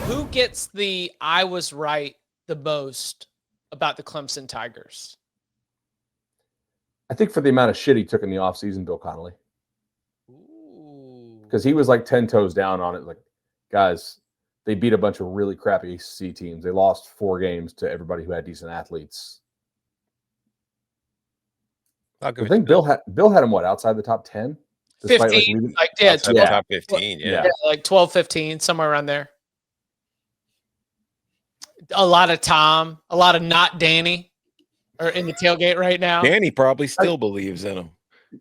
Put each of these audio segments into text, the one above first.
Who gets the I was right the most about the Clemson Tigers? I think for the amount of shit he took in the offseason, Bill Connolly. Ooh. Because he was like 10 toes down on it. Like, guys, they beat a bunch of really crappy ACC teams. They lost 4 games to everybody who had decent athletes. I think Bill had him outside the top 10? 15, top 15, yeah. Like 12, 15, somewhere around there. A lot of Tom, a lot of not Danny are in the tailgate right now. Danny probably still believes in him.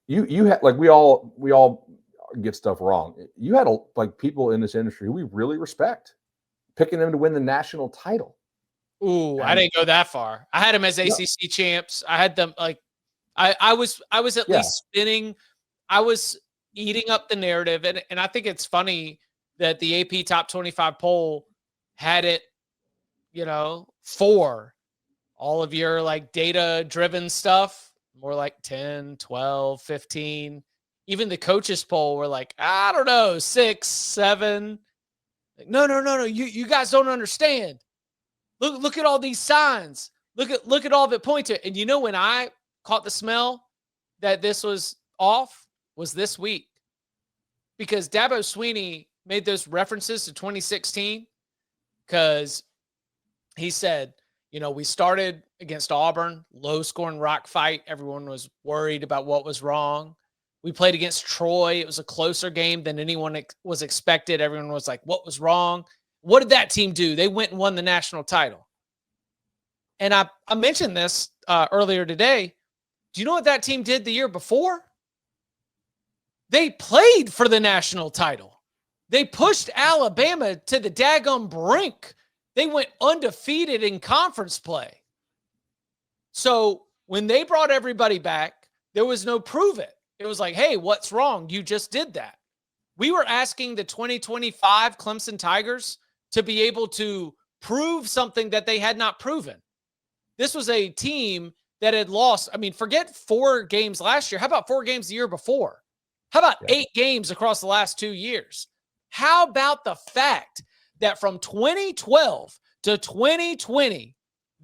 You had like we all get stuff wrong. You had like people in this industry who we really respect picking them to win the national title. Ooh, I didn't go that far. I had them as ACC champs. I had them like I was at least spinning. I was eating up the narrative, and I think it's funny that the AP Top 25 poll had it, for all of your like data-driven stuff, more like 10, 12, 15. Even the coaches poll were like, I don't know, 6, 7. Like, no. You guys don't understand. Look at all these signs. Look at all that point to. And when I caught the smell that this was off was this week. Because Dabo Swinney made those references to 2016 because he said, we started against Auburn, low-scoring rock fight. Everyone was worried about what was wrong. We played against Troy. It was a closer game than anyone was expected. Everyone was like, what was wrong? What did that team do? They went and won the national title. And I mentioned this earlier today. Do you know what that team did the year before? They played for the national title. They pushed Alabama to the daggum brink. They went undefeated in conference play. So when they brought everybody back, there was no prove it. It was like, hey, what's wrong? You just did that. We were asking the 2025 Clemson Tigers to be able to prove something that they had not proven. This was a team that had lost. I mean, forget 4 games last year. How about 4 games the year before? How about 8 games across the last 2 years? How about the fact that from 2012 to 2020,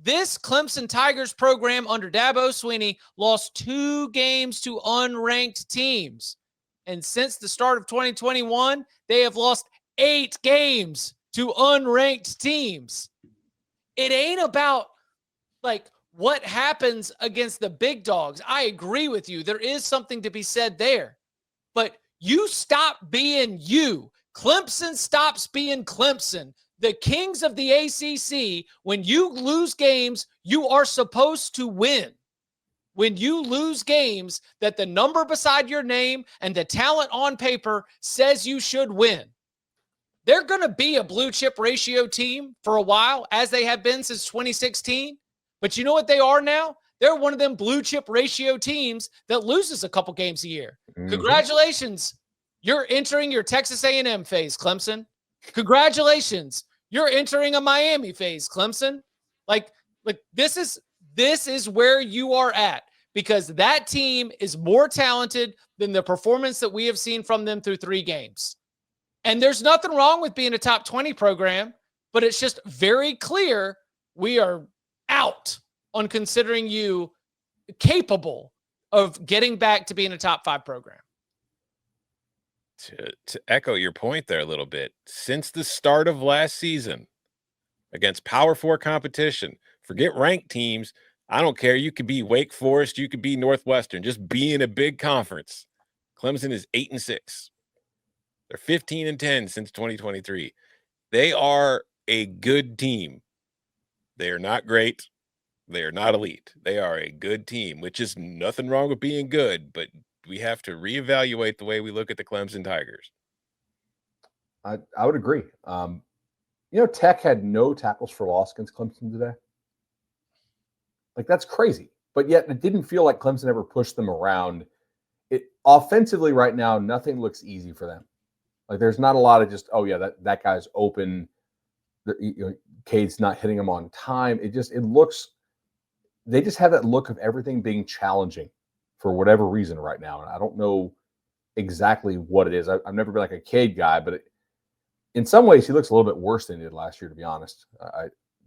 this Clemson Tigers program under Dabo Swinney lost 2 games to unranked teams. And since the start of 2021, they have lost 8 games to unranked teams. It ain't about like what happens against the big dogs. I agree with you. There is something to be said there. But you stop being you. Clemson stops being Clemson. The kings of the ACC, when you lose games, you are supposed to win. When you lose games that the number beside your name and the talent on paper says you should win. They're going to be a blue chip ratio team for a while, as they have been since 2016. But you know what they are now? They're one of them blue chip ratio teams that loses a couple games a year. Mm-hmm. Congratulations. You're entering your Texas A&M phase, Clemson. Congratulations. You're entering a Miami phase, Clemson. Like this is where you are at, because that team is more talented than the performance that we have seen from them through 3 games. And there's nothing wrong with being a top 20 program, but it's just very clear we are out on considering you capable of getting back to being a top 5 program. To echo your point there a little bit, since the start of last season against Power 4 competition, forget ranked teams. I don't care. You could be Wake Forest. You could be Northwestern. Just be in a big conference. Clemson is 8-6. They're 15-10 since 2023. They are a good team. They are not great. They are not elite. They are a good team, which is nothing wrong with being good, but we have to reevaluate the way we look at the Clemson Tigers. I would agree. Tech had no tackles for loss against Clemson today. Like, that's crazy. But yet it didn't feel like Clemson ever pushed them around. It offensively right now, nothing looks easy for them. Like, there's not a lot of just, that guy's open. Cade's not hitting him on time. They just have that look of everything being challenging for whatever reason right now. And I don't know exactly what it is. I've never been like a Cade guy, but in some ways, he looks a little bit worse than he did last year, to be honest.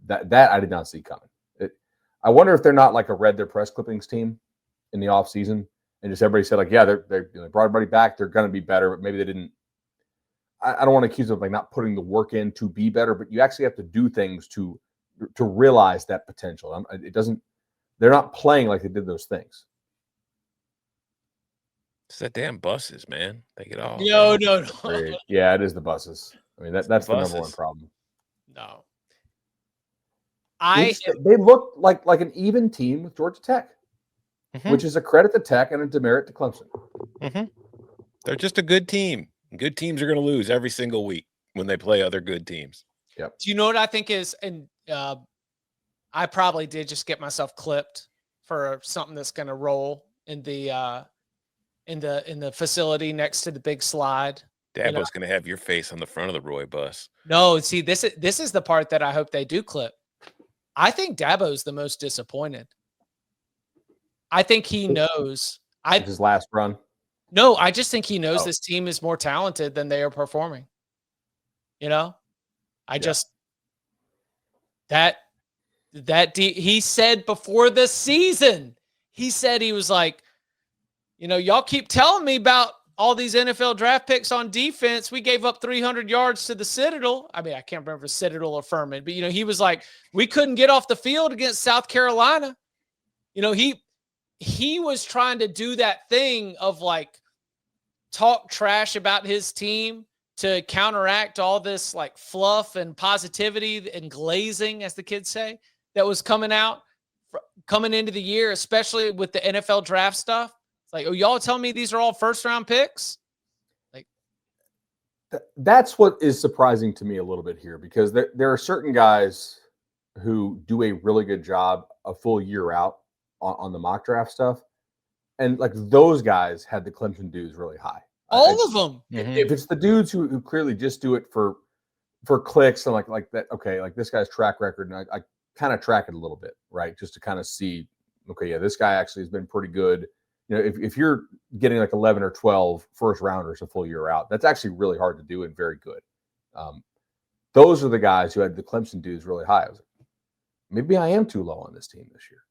That I did not see coming. I wonder if they're not like a read their press clippings team in the offseason and just everybody said, like, yeah, they brought everybody back. They're going to be better, but maybe they didn't. I don't want to accuse them of like not putting the work in to be better, but you actually have to do things to realize that potential. They're not playing like they did those things. It's that damn buses, man. They get all. No. Yeah, it is the buses. I mean, that's the number one problem. No. They look like an even team with Georgia Tech, which is a credit to Tech and a demerit to Clemson. They're just a good team. Good teams are going to lose every single week when they play other good teams. Yep. Do you know what I think is, and I probably did just get myself clipped for something that's going to roll in the facility next to the big slide. Dabo's going to have your face on the front of the Roy bus. No, see, this is the part that I hope they do clip. I think Dabo's the most disappointed. I think he knows. His last run. No, I just think he knows this team is more talented than they are performing. He said before the season, he was like, y'all keep telling me about all these NFL draft picks on defense. We gave up 300 yards to the Citadel. I mean, I can't remember Citadel or Furman, but he was like, we couldn't get off the field against South Carolina. He was trying to do that thing of like talk trash about his team to counteract all this like fluff and positivity and glazing, as the kids say, that was coming into the year, especially with the NFL draft stuff. It's like, oh, y'all telling me these are all first round picks? Like, that's what is surprising to me a little bit here, because there are certain guys who do a really good job a full year out on the mock draft stuff. And like those guys had the Clemson dudes really high. All of them. If it's the dudes who clearly just do it for clicks and like that, okay, like this guy's track record, and I kind of track it a little bit, right? Just to kind of see, okay, yeah, this guy actually has been pretty good. If you're getting like 11 or 12 first rounders a full year out, that's actually really hard to do and very good. Those are the guys who had the Clemson dudes really high. I was like, maybe I am too low on this team this year.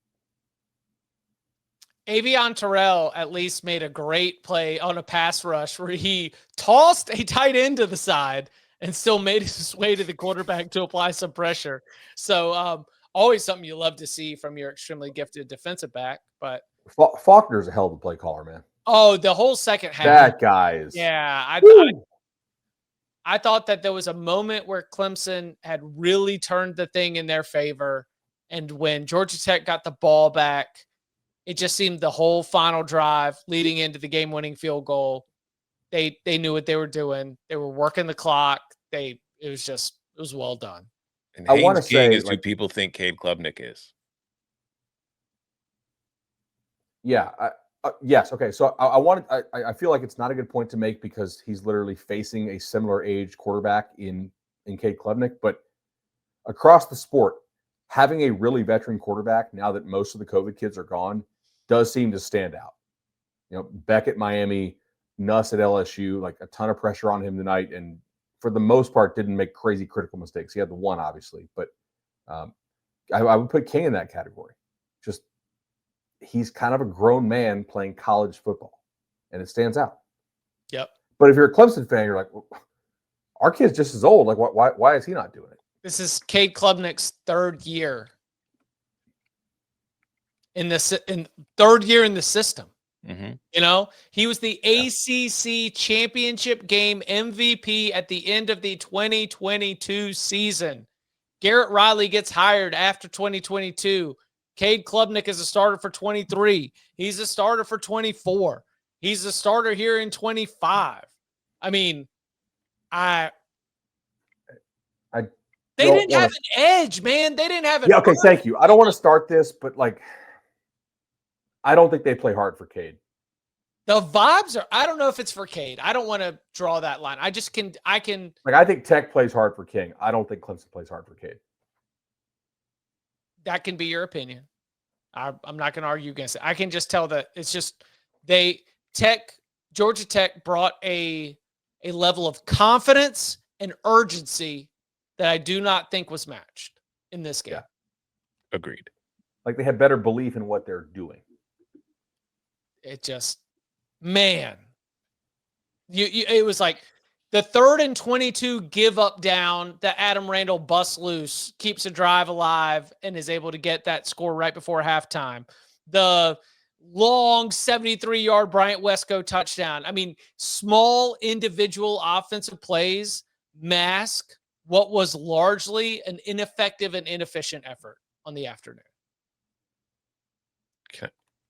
Avion Terrell at least made a great play on a pass rush where he tossed a tight end to the side and still made his way to the quarterback to apply some pressure. So always something you love to see from your extremely gifted defensive back. But Faulkner's a hell of a play caller, man. Oh, the whole second half. That guy is. Yeah. I thought that there was a moment where Clemson had really turned the thing in their favor. And when Georgia Tech got the ball back, it just seemed the whole final drive leading into the game-winning field goal, they knew what they were doing. They were working the clock. It was well done. And I want to say is who people think Cade Klubnik is. Yeah. Yes. Okay. So I feel like it's not a good point to make because he's literally facing a similar age quarterback in Cade Klubnik, but across the sport, having a really veteran quarterback now that most of the COVID kids are gone does seem to stand out. Beck at Miami, Nuss at LSU, like a ton of pressure on him tonight. And for the most part, didn't make crazy critical mistakes. He had the one, obviously, but I would put King in that category. Just, he's kind of a grown man playing college football, and it stands out. Yep. But if you're a Clemson fan, you're like, well, our kid's just as old. Like, why is he not doing it? This is Cade Klubnik's third year in third year in the system. Mm-hmm. He was the ACC championship game MVP at the end of the 2022 season. Garrett Riley gets hired after 2022. Cade Klubnik is a starter for 23. He's a starter for 24. He's a starter here in 25. I mean, they didn't have an edge, man. They didn't have an okay, thank you. I don't want to start this, but I don't think they play hard for Cade. The vibes are, I don't know if it's for Cade. I don't want to draw that line. I can. I think Tech plays hard for King. I don't think Clemson plays hard for Cade. That can be your opinion. I'm not going to argue against it. I can just tell that it's just Georgia Tech brought a level of confidence and urgency that I do not think was matched in this game. Yeah. Agreed. Like they had better belief in what they're doing. It just, man, it was like the 3rd and 22 give up down that Adam Randall busts loose, keeps a drive alive, and is able to get that score right before halftime. The long 73-yard Bryant Wesco touchdown. I mean, small individual offensive plays mask what was largely an ineffective and inefficient effort on the afternoon.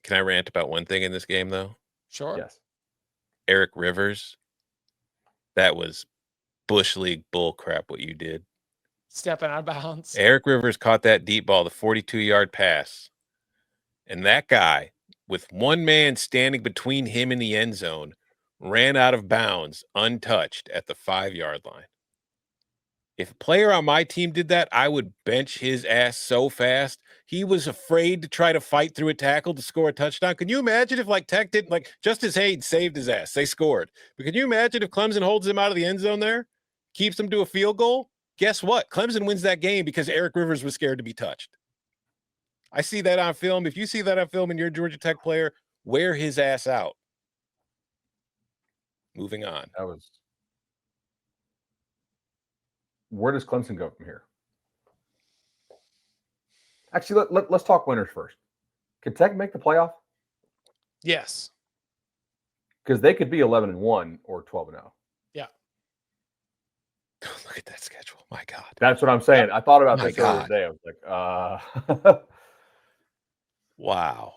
Can I rant about one thing in this game, though? Sure. Yes. Eric Rivers, that was Bush League bull crap what you did. Stepping out of bounds. Eric Rivers caught that deep ball, the 42-yard pass. And that guy, with one man standing between him and the end zone, ran out of bounds untouched at the 5-yard line. If a player on my team did that, I would bench his ass so fast. He was afraid to try to fight through a tackle to score a touchdown. Can you imagine if Tech didn't, Justice Hayes saved his ass? They scored. But can you imagine if Clemson holds him out of the end zone there, keeps him to a field goal? Guess what? Clemson wins that game because Eric Rivers was scared to be touched. I see that on film. If you see that on film and you're a Georgia Tech player, wear his ass out. Moving on. Where does Clemson go from here? Actually, let's talk winners first. Could Tech make the playoff? Yes. Because they could be 11-1 or 12-0. Yeah. Look at that schedule. My God. That's what I'm saying. I thought about this God. earlier today. I was like, Wow.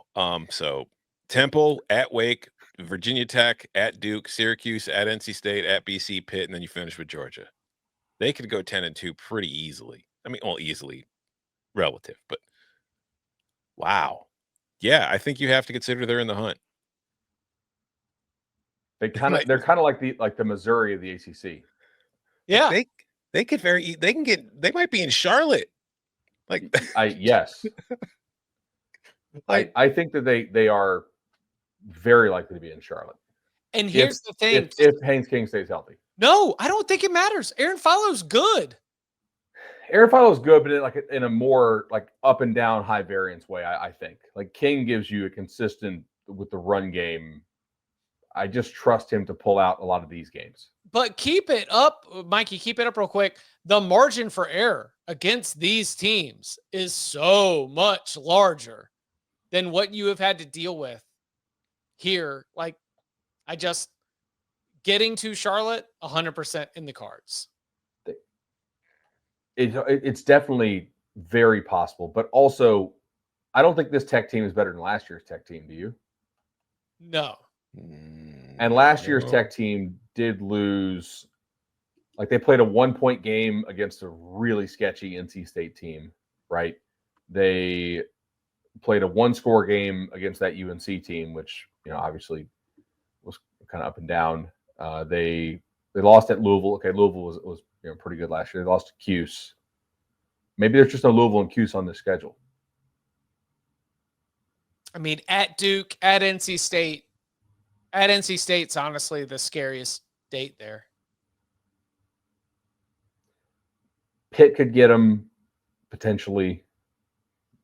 So Temple at Wake, Virginia Tech at Duke, Syracuse at NC State, at BC, Pitt, and then you finish with Georgia. They could go 10-2 pretty easily. I mean, well, easily relative, but wow. Yeah, I think you have to consider they're in the hunt. they're kind of like the Missouri of the ACC. Yeah. They might be in Charlotte. Yes. I think that they are very likely to be in Charlotte. And here's the thing. If Haynes King stays healthy. No, I don't think it matters. Aaron Filo's good. Aaron Filo's good, but in a more up and down high variance way, I think. King gives you a consistent with the run game. I just trust him to pull out a lot of these games. But keep it up, Mikey, keep it up real quick. The margin for error against these teams is so much larger than what you have had to deal with here. Getting to Charlotte, 100% in the cards. It's definitely very possible, but also I don't think this Tech team is better than last year's Tech team. Do you? No. And last year's Tech team did lose. They played a 1-point game against a really sketchy NC State team, right? They played a 1-score game against that UNC team, which obviously was kind of up and down. They lost at Louisville. Okay, Louisville was pretty good last year. They lost to Cuse. Maybe there's just no Louisville and Cuse on the schedule. I mean, at Duke, at NC State. At NC State's honestly the scariest date there. Pitt could get them potentially.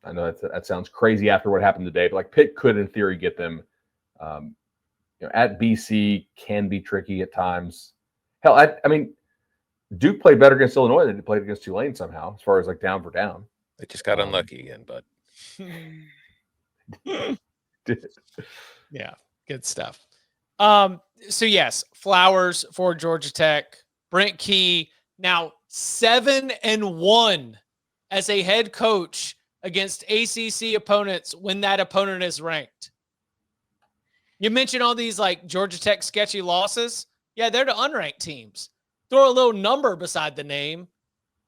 I know that sounds crazy after what happened today, but Pitt could, in theory, get them. At BC can be tricky at times. Hell, I mean, Duke played better against Illinois than they played against Tulane somehow, as far as down for down. They just got unlucky again, bud. Yeah, good stuff. So yes, flowers for Georgia Tech. Brent Key now 7-1 as a head coach against ACC opponents when that opponent is ranked. You mentioned all these Georgia Tech sketchy losses. Yeah, they're to unranked teams. Throw a little number beside the name.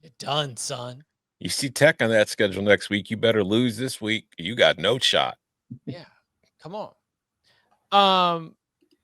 You're done, son. You see Tech on that schedule next week. You better lose this week. You got no shot. Yeah, come on.